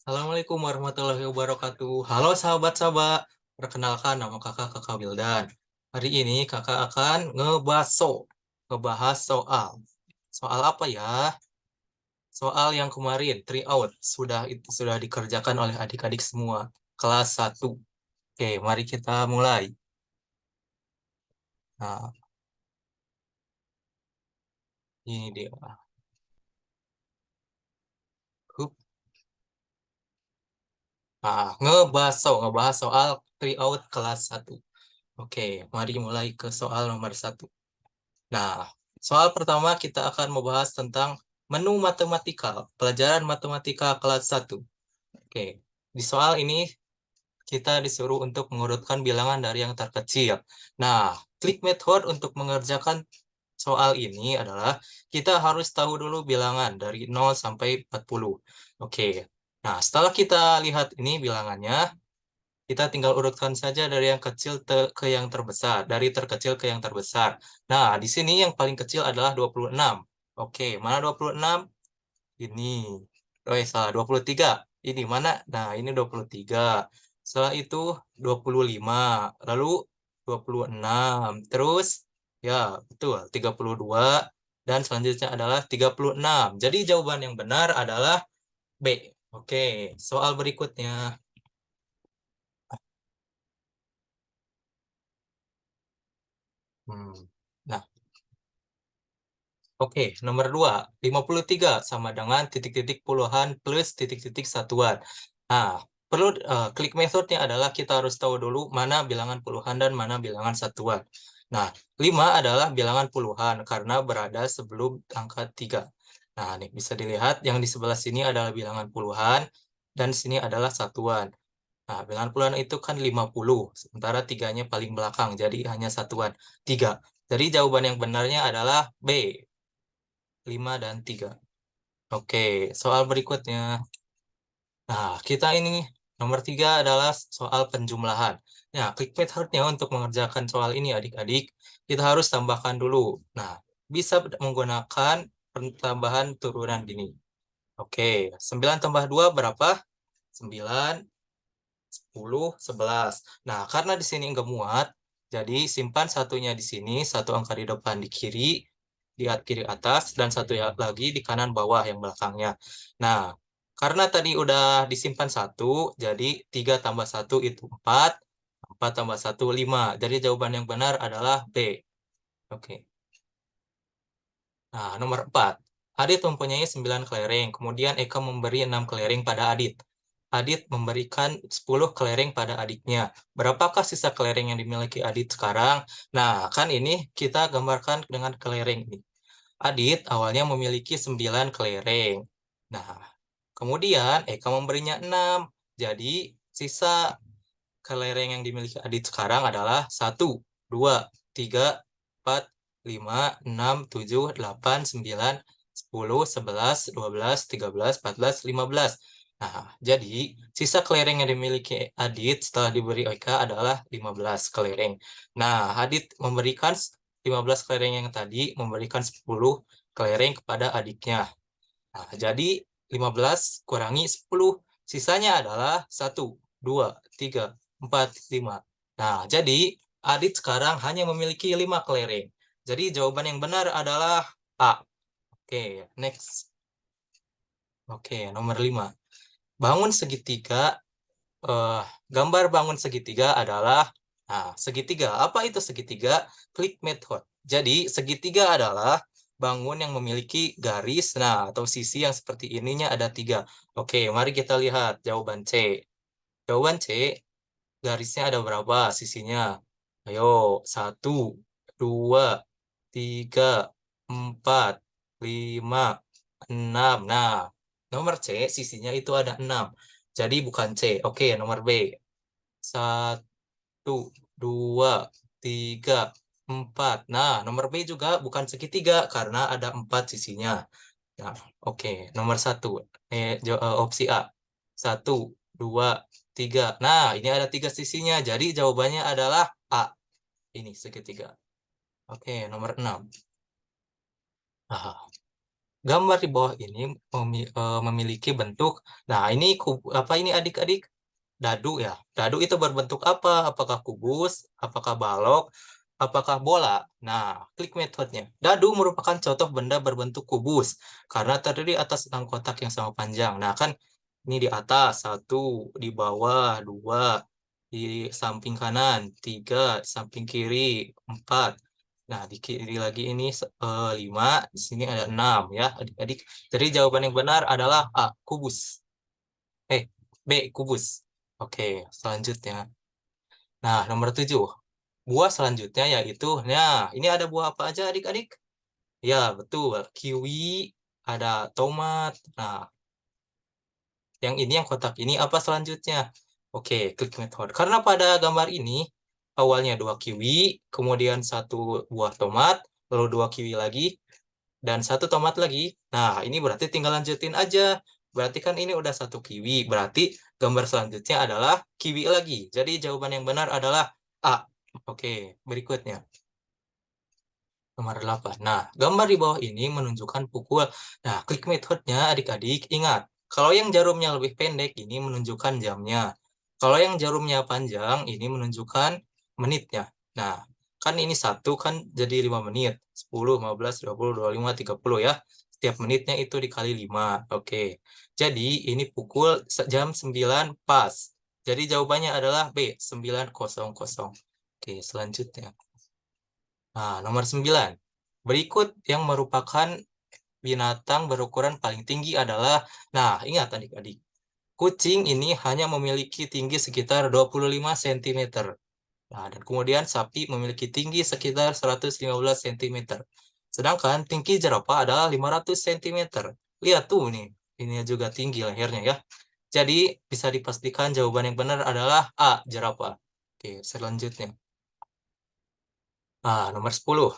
Assalamualaikum warahmatullahi wabarakatuh. Halo sahabat-sahabat, perkenalkan nama kakak Wildan. Hari ini kakak akan ngebahas soal. Soal apa ya? Soal yang kemarin, three out, sudah dikerjakan oleh adik-adik semua, kelas 1. Oke, mari kita mulai. Nah, ini dia. Hup. Ngebahas soal three out kelas 1. Oke, mari mulai ke soal nomor 1. Nah, soal pertama kita akan membahas tentang menu matematika, pelajaran matematika kelas 1. Oke, di soal ini kita disuruh untuk mengurutkan bilangan dari yang terkecil. Nah, klik method untuk mengerjakan soal ini adalah kita harus tahu dulu bilangan dari 0 sampai 40. Oke, nah setelah kita lihat ini bilangannya, kita tinggal urutkan saja dari yang kecil ke yang terbesar, dari terkecil ke yang terbesar. Nah, di sini yang paling kecil adalah 26. Oke, mana 26? Ini. Oh, salah, 23. Ini mana? Nah, ini 23. Setelah itu 25. Lalu 26. Terus, ya, betul, 32. Dan selanjutnya adalah 36. Jadi jawaban yang benar adalah B. Oke, soal berikutnya. Hmm. Nah, oke, nomor 2, 53 sama dengan titik-titik puluhan plus titik-titik satuan. Nah, perlu klik methodnya adalah kita harus tahu dulu mana bilangan puluhan dan mana bilangan satuan. Nah, 5 adalah bilangan puluhan karena berada sebelum angka 3. Nah, nih bisa dilihat yang di sebelah sini adalah bilangan puluhan dan sini adalah satuan. Nah, bilangan puluhan itu kan 50, sementara tiganya paling belakang, jadi hanya satuan 3. Jadi jawaban yang benarnya adalah B. 5 dan 3. Oke, soal berikutnya. Nah, kita ini nomor 3 adalah soal penjumlahan. Nah, klik methodnya untuk mengerjakan soal ini adik-adik, kita harus tambahkan dulu. Nah, bisa menggunakan penambahan turunan gini. Oke, 9 tambah 2 berapa? 9, 10, 11. Nah, karena di sini nggak muat, jadi simpan satunya di sini, satu angka di depan di kiri, di kiri atas, dan satu lagi di kanan bawah yang belakangnya. Nah, karena tadi udah disimpan satu, jadi 3 tambah 1 itu 4, 4 tambah 1, 5. Jadi jawaban yang benar adalah B. Oke. Nah, nomor 4. Adit mempunyai 9 kelereng, kemudian Eka memberi 6 kelereng pada Adit. Adit memberikan 10 kelereng pada adiknya. Berapakah sisa kelereng yang dimiliki Adit sekarang? Nah, kan ini kita gambarkan dengan kelereng ini. Adit awalnya memiliki 9 kelereng. Nah, kemudian Eka memberinya 6. Jadi, sisa kelereng yang dimiliki Adit sekarang adalah 1, 2, 3, 4, 5, 6, 7, 8, 9, 10, 11, 12, 13, 14, 15. Nah, jadi sisa kelereng yang dimiliki Adit setelah diberi Eka adalah 15 kelereng. Nah, Adit memberikan 15 kelereng yang tadi, memberikan 10 kelereng kepada adiknya. Nah, jadi 15 kurangi 10. Sisanya adalah 1, 2, 3, 4, 5. Nah, jadi Adit sekarang hanya memiliki 5 kelereng. Jadi jawaban yang benar adalah A. Oke, next. Oke, nomor 5. Bangun segitiga. eh, Gambar bangun segitiga adalah, nah, segitiga. Apa itu segitiga? Klik method. Jadi, segitiga adalah bangun yang memiliki garis, nah, atau sisi yang seperti ininya ada 3. Oke, mari kita lihat jawaban C. Jawaban C, garisnya ada berapa sisinya? Ayo, 1, 2, 3, 4, 5, 6. Nah, nomor C, sisinya itu ada 6. Jadi bukan C. Oke, nomor B. 1, 2, 3, 4. Nah, nomor B juga bukan segitiga karena ada 4 sisinya. Nah, oke. Nomor 1. Opsi A. 1, 2, 3. Nah, ini ada 3 sisinya. Jadi jawabannya adalah A. Ini segitiga. Oke, nomor 6. Ah, Gambar di bawah ini memiliki bentuk. Nah, ini apa ini adik-adik? Dadu ya. Dadu itu berbentuk apa? Apakah kubus? Apakah balok? Apakah bola? Nah, klik metodenya. Dadu merupakan contoh benda berbentuk kubus karena terdiri atas 6 kotak yang sama panjang. Nah, kan ini di atas satu, di bawah dua, di samping kanan tiga, di samping kiri empat. Nah, di kiri lagi ini 5, di sini ada 6 ya, adik-adik. Jadi jawaban yang benar adalah A, kubus. B, kubus. Oke, selanjutnya. Nah, nomor 7. Buah selanjutnya yaitu, nah, ini ada buah apa aja adik-adik? Ya, betul. Kiwi, ada tomat. Nah, yang kotak ini apa selanjutnya? Oke, klik metode. Karena pada gambar ini, awalnya 2 kiwi, kemudian 1 buah tomat, lalu 2 kiwi lagi, dan 1 tomat lagi. Nah, ini berarti tinggal lanjutin aja. Berarti kan ini udah 1 kiwi. Berarti gambar selanjutnya adalah kiwi lagi. Jadi jawaban yang benar adalah A. Oke, berikutnya. Nomor 8. Nah, gambar di bawah ini menunjukkan pukul. Nah, klik metodenya adik-adik. Ingat, kalau yang jarumnya lebih pendek, ini menunjukkan jamnya. Kalau yang jarumnya panjang, ini menunjukkan menitnya. Nah, kan ini satu kan jadi 5 menit. 10, 15, 20, 25, 30 ya. Setiap menitnya itu dikali 5. Oke. Jadi, ini pukul jam 9 pas. Jadi jawabannya adalah B, 9.00. Oke, selanjutnya. Nah, nomor 9. Berikut yang merupakan binatang berukuran paling tinggi adalah, nah ingat adik-adik, kucing ini hanya memiliki tinggi sekitar 25 cm. Nah, dan kemudian sapi memiliki tinggi sekitar 115 cm. Sedangkan tinggi jerapah adalah 500 cm. Lihat tuh nih, ini juga tinggi lehernya ya. Jadi bisa dipastikan jawaban yang benar adalah A, jerapah. Oke, selanjutnya. Nah, nomor 10.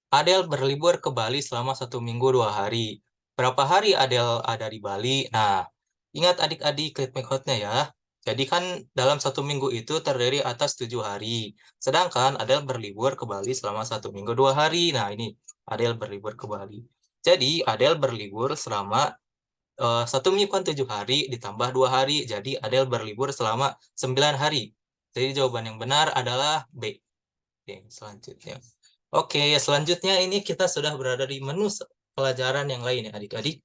Adele berlibur ke Bali selama 1 minggu 2 hari. Berapa hari Adele ada di Bali? Nah, ingat adik-adik klik metode-nya ya. Jadi kan dalam 1 minggu itu terdiri atas 7 hari. Sedangkan Adele berlibur ke Bali selama 1 minggu 2 hari. Nah, ini Adele berlibur ke Bali. Jadi Adele berlibur selama 1 minggu kan 7 hari ditambah 2 hari. Jadi Adele berlibur selama 9 hari. Jadi jawaban yang benar adalah B. Oke, selanjutnya. Oke, selanjutnya ini kita sudah berada di menu pelajaran yang lain ya adik-adik.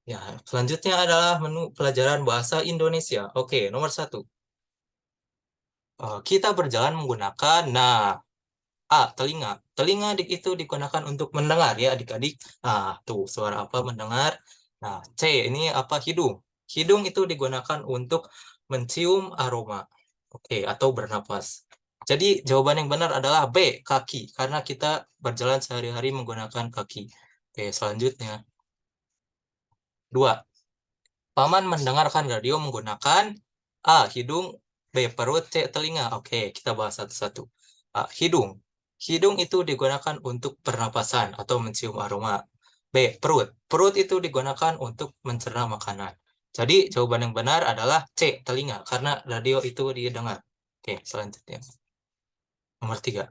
Ya, selanjutnya adalah menu pelajaran bahasa Indonesia. Oke, nomor 1. Kita berjalan menggunakan, nah, A, telinga. Telinga itu digunakan untuk mendengar ya adik-adik. Nah, tuh suara apa mendengar. Nah, C, ini apa hidung. Hidung itu digunakan untuk mencium aroma. Oke, atau bernapas. Jadi jawaban yang benar adalah B, kaki. Karena kita berjalan sehari-hari menggunakan kaki. Oke, selanjutnya. 2. Paman mendengarkan radio menggunakan A, hidung, B, perut, C, telinga. Oke, kita bahas satu-satu. A, hidung. Hidung itu digunakan untuk pernapasan atau mencium aroma. B, perut. Perut itu digunakan untuk mencerna makanan. Jadi jawaban yang benar adalah C, telinga. Karena radio itu didengar. Oke, selanjutnya. Nomor 3.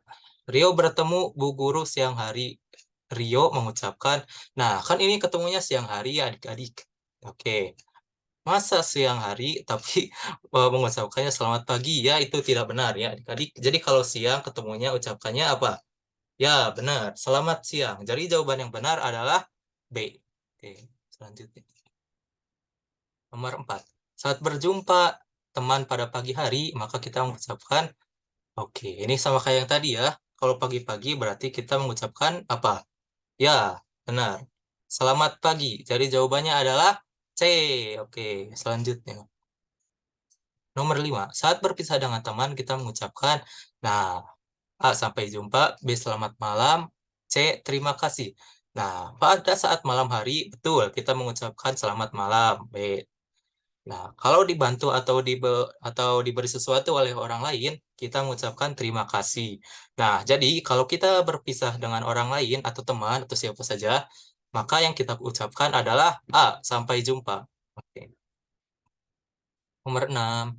Rio bertemu Bu Guru siang hari. Rio mengucapkan, nah kan ini ketemunya siang hari ya adik-adik. Oke, masa siang hari tapi mengucapkannya selamat pagi ya itu tidak benar ya adik-adik. Jadi kalau siang ketemunya ucapkannya apa? Ya benar, selamat siang. Jadi jawaban yang benar adalah B. Oke, selanjutnya. Nomor 4. Saat berjumpa teman pada pagi hari, maka kita mengucapkan, oke, ini sama kayak yang tadi ya. Kalau pagi-pagi berarti kita mengucapkan apa? Ya, benar. Selamat pagi. Jadi jawabannya adalah C. Oke, selanjutnya. Nomor 5. Saat berpisah dengan teman, kita mengucapkan, nah, A. Sampai jumpa. B. Selamat malam. C. Terima kasih. Nah, pada saat malam hari, betul, kita mengucapkan selamat malam. B. Nah, kalau dibantu atau diberi sesuatu oleh orang lain, kita mengucapkan terima kasih. Nah, jadi kalau kita berpisah dengan orang lain atau teman atau siapa saja, maka yang kita ucapkan adalah A, sampai jumpa. Oke. Nomor 6.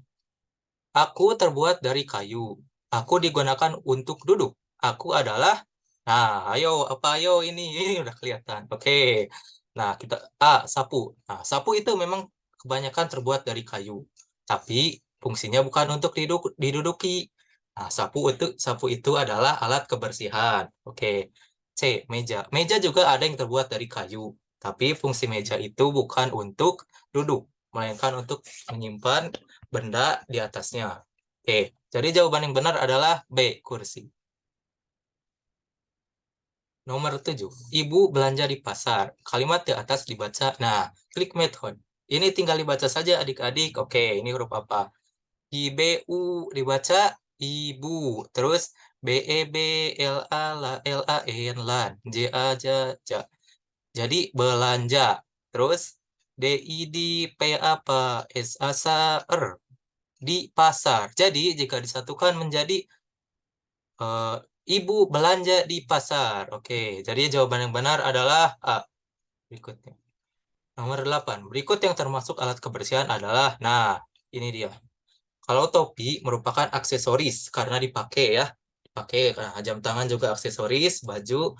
Aku terbuat dari kayu. Aku digunakan untuk duduk. Aku adalah, nah, ayo, apa ayo ini udah kelihatan. Oke. Nah, sapu. Nah, sapu itu memang kebanyakan terbuat dari kayu, tapi fungsinya bukan untuk diduduki. Nah, sapu itu adalah alat kebersihan. Oke. C, meja. Meja juga ada yang terbuat dari kayu, tapi fungsi meja itu bukan untuk duduk, melainkan untuk menyimpan benda di atasnya. Oke, jadi jawaban yang benar adalah B, kursi. Nomor 7. Ibu belanja di pasar. Kalimat di atas dibaca. Nah, klik method. Ini tinggal dibaca saja adik-adik. Oke, ini huruf apa? IBU dibaca ibu. Terus BEB LA la LAN lan. JA ja ja. Jadi belanja. Terus DID PAPA SASAR di pasar. Jadi jika disatukan menjadi eh, ibu belanja di pasar. Oke, jadi jawaban yang benar adalah A. Berikutnya. Nomor 8. Berikut yang termasuk alat kebersihan adalah, nah, ini dia. Kalau topi merupakan aksesoris karena dipakai ya. Dipakai, nah, jam tangan juga aksesoris, baju,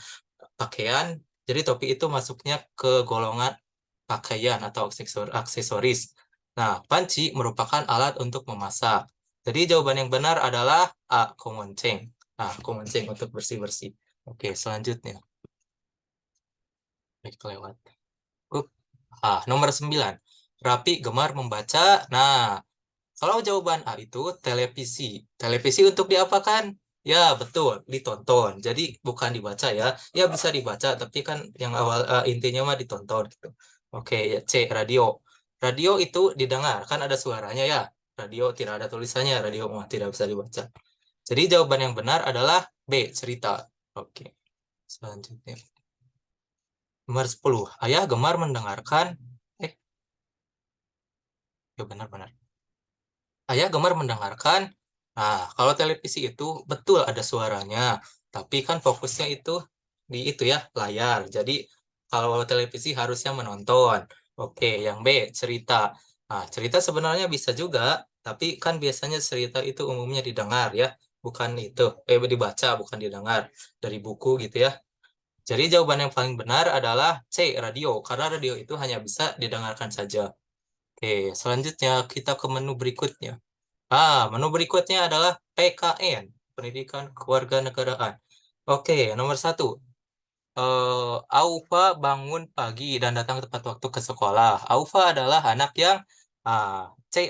pakaian. Jadi topi itu masuknya ke golongan pakaian atau aksesoris. Nah, panci merupakan alat untuk memasak. Jadi jawaban yang benar adalah A, kumonceng. Nah, kumonceng untuk bersih-bersih. Oke, selanjutnya. Baik, kelewat. Nomor 9. Rapi gemar membaca. Nah, kalau jawaban A itu televisi. Televisi untuk diapakan? Ya, betul, ditonton. Jadi bukan dibaca ya. Ya bisa dibaca, tapi kan yang awal intinya mah ditonton gitu. Oke, ya C, radio. Radio itu didengar, kan ada suaranya ya. Radio tidak ada tulisannya, radio mah tidak bisa dibaca. Jadi jawaban yang benar adalah B, cerita. Oke, selanjutnya. Nomor 10. Ayah gemar mendengarkan. Eh, ya benar-benar. Ayah gemar mendengarkan. Nah, kalau televisi itu betul ada suaranya, tapi kan fokusnya itu di itu ya, layar. Jadi kalau televisi harusnya menonton. Oke, yang B, cerita. Nah, cerita sebenarnya bisa juga, tapi kan biasanya cerita itu umumnya didengar ya, bukan itu, dibaca, bukan didengar dari buku gitu ya. Jadi jawaban yang paling benar adalah C, radio, karena radio itu hanya bisa didengarkan saja. Oke, selanjutnya kita ke menu berikutnya. Menu berikutnya adalah PKN, Pendidikan Kewarganegaraan. Oke, nomor 1. Aufa bangun pagi dan datang tepat waktu ke sekolah. Aufa adalah anak yang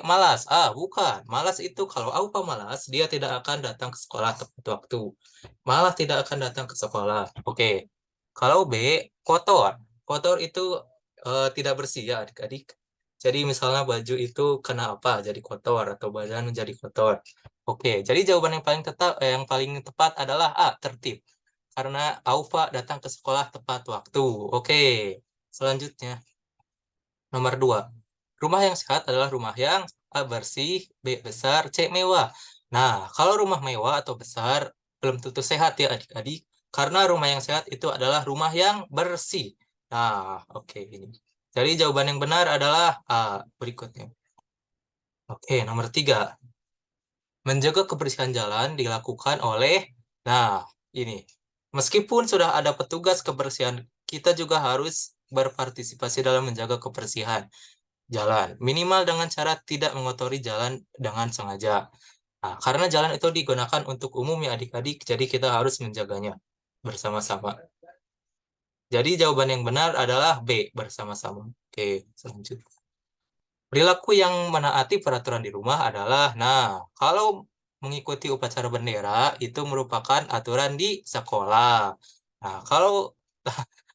malas. Bukan. Malas itu kalau Aufa malas, dia tidak akan datang ke sekolah tepat waktu. Malah tidak akan datang ke sekolah. Oke. Kalau B, kotor. Kotor itu tidak bersih ya adik-adik. Jadi misalnya baju itu kena apa jadi kotor atau badan menjadi kotor. Oke, jadi jawaban yang paling tepat adalah A, tertib. Karena Aufa datang ke sekolah tepat waktu. Oke, selanjutnya. Nomor 2. Rumah yang sehat adalah rumah yang A, bersih, B, besar, C, mewah. Nah, kalau rumah mewah atau besar belum tentu sehat ya adik-adik. Karena rumah yang sehat itu adalah rumah yang bersih. Nah, oke ini. Jadi jawaban yang benar adalah A, berikutnya. Oke, nomor 3. Menjaga kebersihan jalan dilakukan oleh, nah ini. Meskipun sudah ada petugas kebersihan, kita juga harus berpartisipasi dalam menjaga kebersihan jalan. Minimal dengan cara tidak mengotori jalan dengan sengaja. Nah, karena jalan itu digunakan untuk umum ya adik-adik, jadi kita harus menjaganya bersama-sama. Jadi jawaban yang benar adalah B, bersama-sama. Oke, selanjutnya. Perilaku yang menaati peraturan di rumah adalah, nah, kalau mengikuti upacara bendera itu merupakan aturan di sekolah. Nah, kalau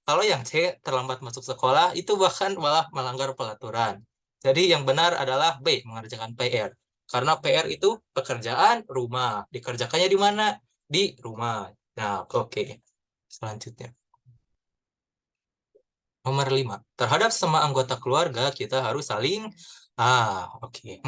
kalau yang C, terlambat masuk sekolah itu bahkan malah melanggar peraturan. Jadi yang benar adalah B, mengerjakan PR. Karena PR itu pekerjaan rumah. Dikerjakannya di mana? Di rumah. Nah, oke. Selanjutnya. Nomor 5. Terhadap semua anggota keluarga, kita harus saling, oke.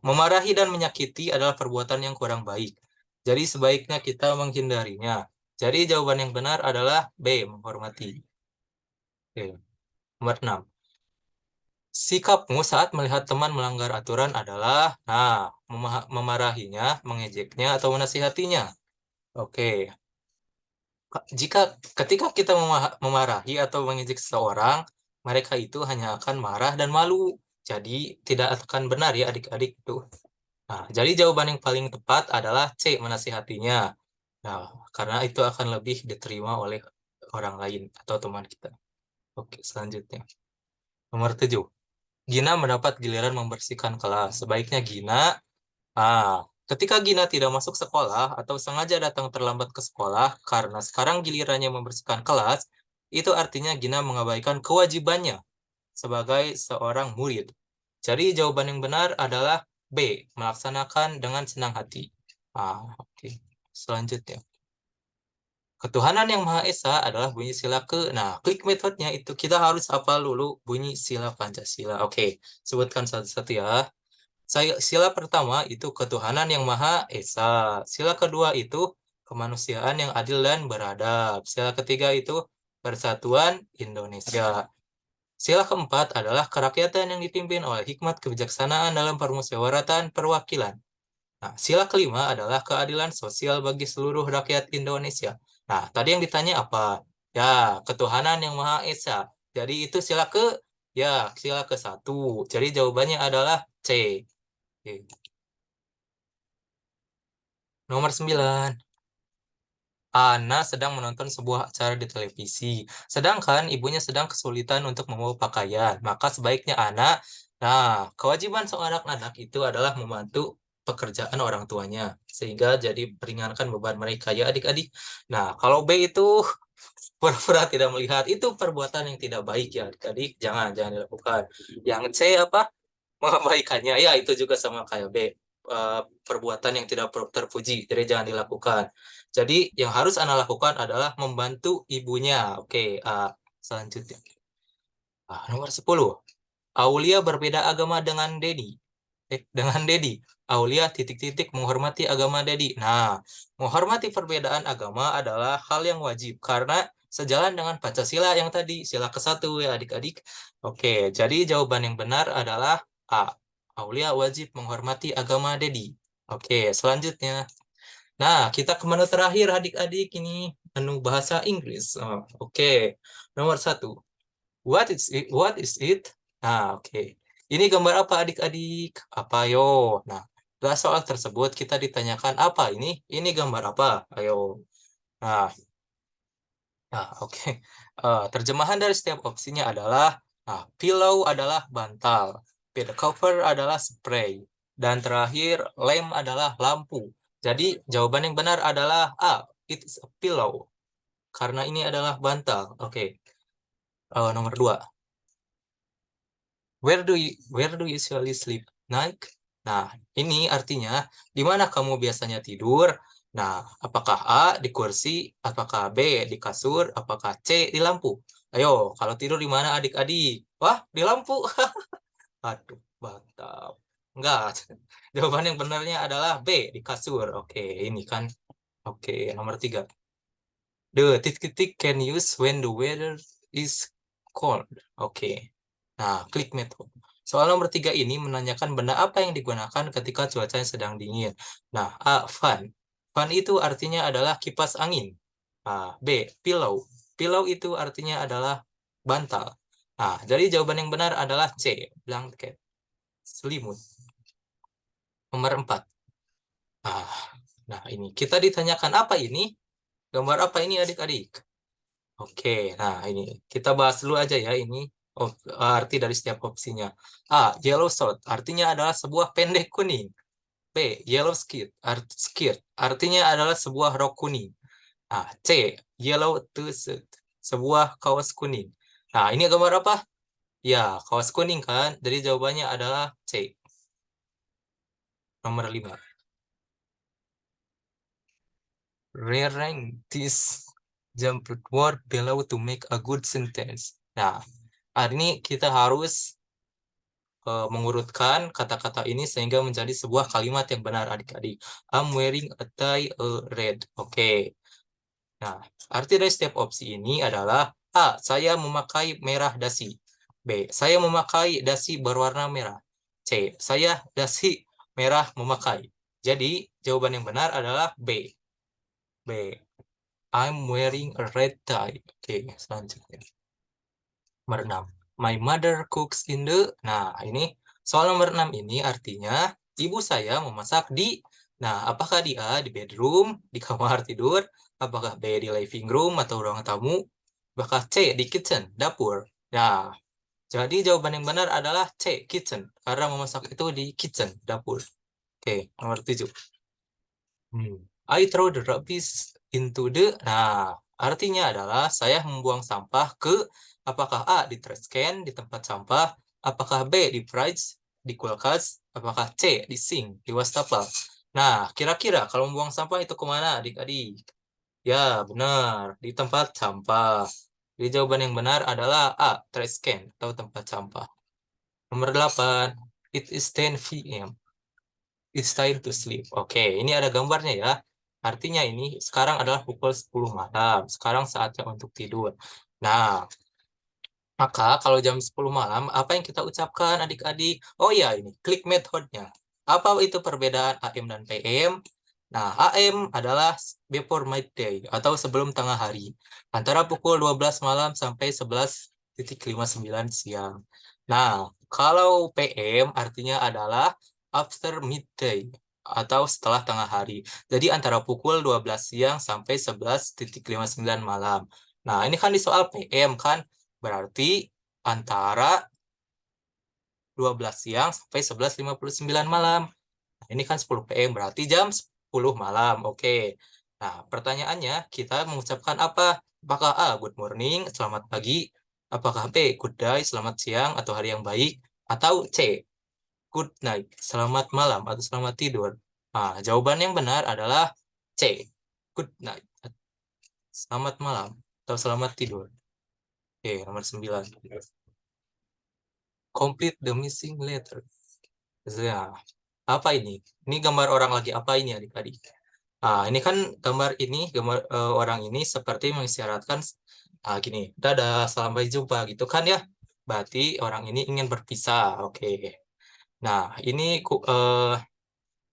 Memarahi dan menyakiti adalah perbuatan yang kurang baik. Jadi sebaiknya kita menghindarinya. Jadi jawaban yang benar adalah B, menghormati. Oke. Nomor 6. Sikapmu saat melihat teman melanggar aturan adalah, memarahinya, mengejeknya, atau menasihatinya. Oke. Jika ketika kita memarahi atau mengejek seseorang, mereka itu hanya akan marah dan malu. Jadi tidak akan benar ya adik-adik itu. Nah, jadi jawaban yang paling tepat adalah C, menasihatinya. Nah, karena itu akan lebih diterima oleh orang lain atau teman kita. Oke, selanjutnya. Nomor 7. Gina mendapat giliran membersihkan kelas. Sebaiknya Gina, ketika Gina tidak masuk sekolah atau sengaja datang terlambat ke sekolah karena sekarang gilirannya membersihkan kelas, itu artinya Gina mengabaikan kewajibannya sebagai seorang murid. Jadi jawaban yang benar adalah B, melaksanakan dengan senang hati. Oke. Selanjutnya. Ketuhanan yang Maha Esa adalah bunyi sila ke. Nah, klik metodenya itu kita harus hafal dulu bunyi sila Pancasila. Oke, sebutkan satu-satu ya. Sila pertama itu ketuhanan yang Maha Esa. Sila kedua itu kemanusiaan yang adil dan beradab. Sila ketiga itu persatuan Indonesia. Sila keempat adalah kerakyatan yang dipimpin oleh hikmat kebijaksanaan dalam permusyawaratan perwakilan. Nah, sila kelima adalah keadilan sosial bagi seluruh rakyat Indonesia. Nah, tadi yang ditanya apa? Ya, ketuhanan yang Maha Esa. Jadi itu sila ke satu. Jadi jawabannya adalah C. Oke. Nomor 9. Ana sedang menonton sebuah acara di televisi. Sedangkan ibunya sedang kesulitan untuk membawa pakaian. Maka sebaiknya kewajiban seorang anak itu adalah membantu pekerjaan orang tuanya. Sehingga jadi meringankan beban mereka ya adik-adik. Nah, kalau B itu pura-pura tidak melihat, itu perbuatan yang tidak baik ya adik-adik. Jangan dilakukan. Yang C apa? Mengabaikannya. Ya, itu juga sama kayak B. Perbuatan yang tidak terpuji, jadi jangan dilakukan. Jadi yang harus Anda lakukan adalah membantu ibunya. Oke, selanjutnya. Nomor 10. Aulia berbeda agama dengan Dedi. Dengan Dedi. Aulia titik-titik menghormati agama Dedi. Nah, menghormati perbedaan agama adalah hal yang wajib karena sejalan dengan Pancasila yang tadi, sila ke-1 ya adik-adik. Oke, jadi jawaban yang benar adalah A. Aulia wajib menghormati agama Dedi. Oke, selanjutnya. Nah, kita ke menu terakhir adik-adik ini, menu bahasa Inggris. Oke, nomor 1. What is it? What is it? Oke. Ini gambar apa adik-adik? Apa yo? Nah, pada soal tersebut kita ditanyakan apa ini? Ini gambar apa? Ayo. Nah, oke. Terjemahan dari setiap opsinya adalah, pillow adalah bantal, pillow cover adalah spray, dan terakhir lamp adalah lampu. Jadi jawaban yang benar adalah A, it is a pillow, karena ini adalah bantal. Oke. Nomor 2. Where do you usually sleep? Night? Nah, ini artinya di mana kamu biasanya tidur? Nah, apakah A di kursi, apakah B di kasur, apakah C di lampu? Ayo, kalau tidur di mana adik-adik? Wah, di lampu. Aduh, mantap. Enggak. Jawaban yang benarnya adalah B di kasur. Oke, ini kan. Oke, nomor 3. The titik-titik can use when the weather is cold. Oke. Nah, klik method. Soal nomor 3 ini menanyakan benda apa yang digunakan ketika cuaca sedang dingin. Nah, A. Fan. Fan itu artinya adalah kipas angin. B. Pillow. Pillow itu artinya adalah bantal. Jadi jawaban yang benar adalah C. Blanket. Selimut. Nomor 4. Nah, ini. Kita ditanyakan apa ini? Gambar apa ini adik-adik? Oke, nah ini kita bahas dulu aja ya ini arti dari setiap opsinya. A. Yellow short artinya adalah sebuah pendek kuning. B. Yellow skirt artinya adalah sebuah rok kuning. C. Yellow t-shirt sebuah kaos kuning. Nah, ini gambar apa? Ya, kaos kuning kan? Jadi jawabannya adalah C. Nomor 5. Rearrange this jumbled word below to make a good sentence. Nah, hari ini kita harus mengurutkan kata-kata ini sehingga menjadi sebuah kalimat yang benar adik-adik. I'm wearing a tie red. Oke. Nah, arti dari setiap opsi ini adalah A. Saya memakai merah dasi. B. Saya memakai dasi berwarna merah. C. Saya dasi merah memakai. Jadi, jawaban yang benar adalah B. B. I'm wearing a red tie. Oke, selanjutnya. Nomor 6. My mother cooks in the... Nah, ini soal nomor 6 ini artinya ibu saya memasak di... Nah, apakah di A, di bedroom, di kamar tidur? Apakah B, di living room atau ruang tamu? Apakah C, di kitchen, dapur? Nah, jadi jawaban yang benar adalah C, kitchen. Karena memasak itu di kitchen, dapur. Oke, nomor 7. I throw the rubbish into the... Nah, artinya adalah saya membuang sampah ke... Apakah A, di trash can, di tempat sampah? Apakah B, di fridge, di kulkas? Apakah C, di sink, di wastafel? Nah, kira-kira kalau membuang sampah itu kemana, adik-adik? Ya, benar. Di tempat sampah. Jadi jawaban yang benar adalah A, trash can, atau tempat sampah. Nomor 8. It is 10 p.m. It's time to sleep. Oke, ini ada gambarnya ya. Artinya ini sekarang adalah pukul 10 malam. Sekarang saatnya untuk tidur. Nah, maka kalau jam 10 malam, apa yang kita ucapkan adik-adik? Oh ya, ini klik methodenya. Apa itu perbedaan AM dan PM? Nah, AM adalah before midday atau sebelum tengah hari. Antara pukul 12 malam sampai 11:59 siang. Nah, kalau PM artinya adalah after midday atau setelah tengah hari. Jadi antara pukul 12 siang sampai 11:59 malam. Nah, ini kan di soal PM kan. Berarti antara 12 siang sampai 11:59 malam. Nah, ini kan 10 PM, berarti jam 10 malam. Oke. Nah, pertanyaannya, kita mengucapkan apa? Apakah A, good morning, selamat pagi? Apakah B, good day, selamat siang atau hari yang baik? Atau C, good night, selamat malam atau selamat tidur? Nah, jawaban yang benar adalah C, good night, selamat malam atau selamat tidur. Oke, nomor 9. Complete the missing letter. Ya, apa ini? Ini gambar orang lagi apa ini adik-adik? Nah, ini kan gambar orang ini seperti mengisyaratkan gini, dadah, sampai jumpa gitu kan ya. Berarti orang ini ingin berpisah. Oke. Nah, ini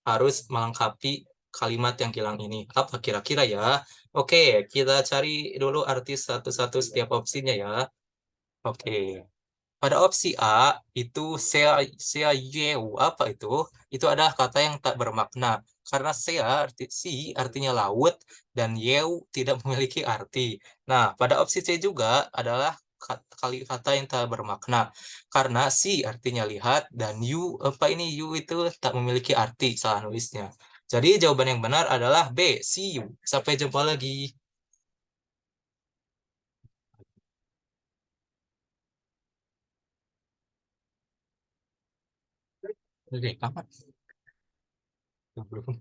harus melengkapi kalimat yang hilang ini. Apa kira-kira ya? Oke, kita cari dulu artis satu-satu setiap opsinya ya. Oke. Pada opsi A itu sea yeu apa itu? Itu adalah kata yang tak bermakna karena si artinya laut dan yeu tidak memiliki arti. Nah, pada opsi C juga adalah kata yang tak bermakna karena si artinya lihat dan you itu tak memiliki arti, salah nulisnya. Jadi jawaban yang benar adalah B, see you. Sampai jumpa lagi. Oke, kapan? Belum.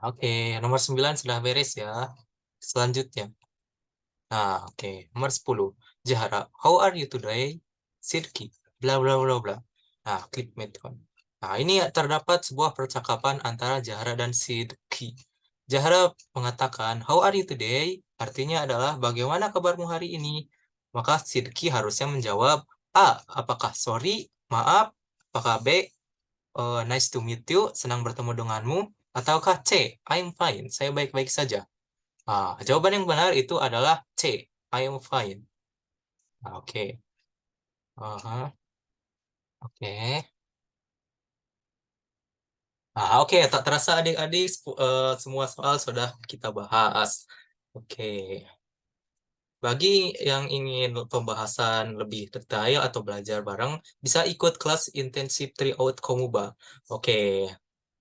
Oke. Nomor 9 sudah beres ya. Selanjutnya. Nah, oke. Nomor 10. Jahara, how are you today? Sidki, bla bla bla bla. Nah, klik metron. Nah, ini terdapat sebuah percakapan antara Jahara dan Sidki. Jahara mengatakan, how are you today? Artinya adalah, bagaimana kabarmu hari ini? Maka Sidki harusnya menjawab, A, apakah sorry, maaf, apakah B, nice to meet you, senang bertemu denganmu, ataukah C, I'm fine, saya baik-baik saja. Jawaban yang benar itu adalah C, I am fine. Oke. Aha, oke. Oke, tak terasa adik-adik semua soal sudah kita bahas. Oke. Bagi yang ingin pembahasan lebih detail atau belajar bareng, bisa ikut kelas intensif Tryout Komuba. Oke,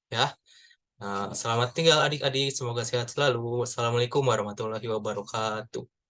ya. Selamat tinggal adik-adik, semoga sehat selalu. Assalamualaikum warahmatullahi wabarakatuh.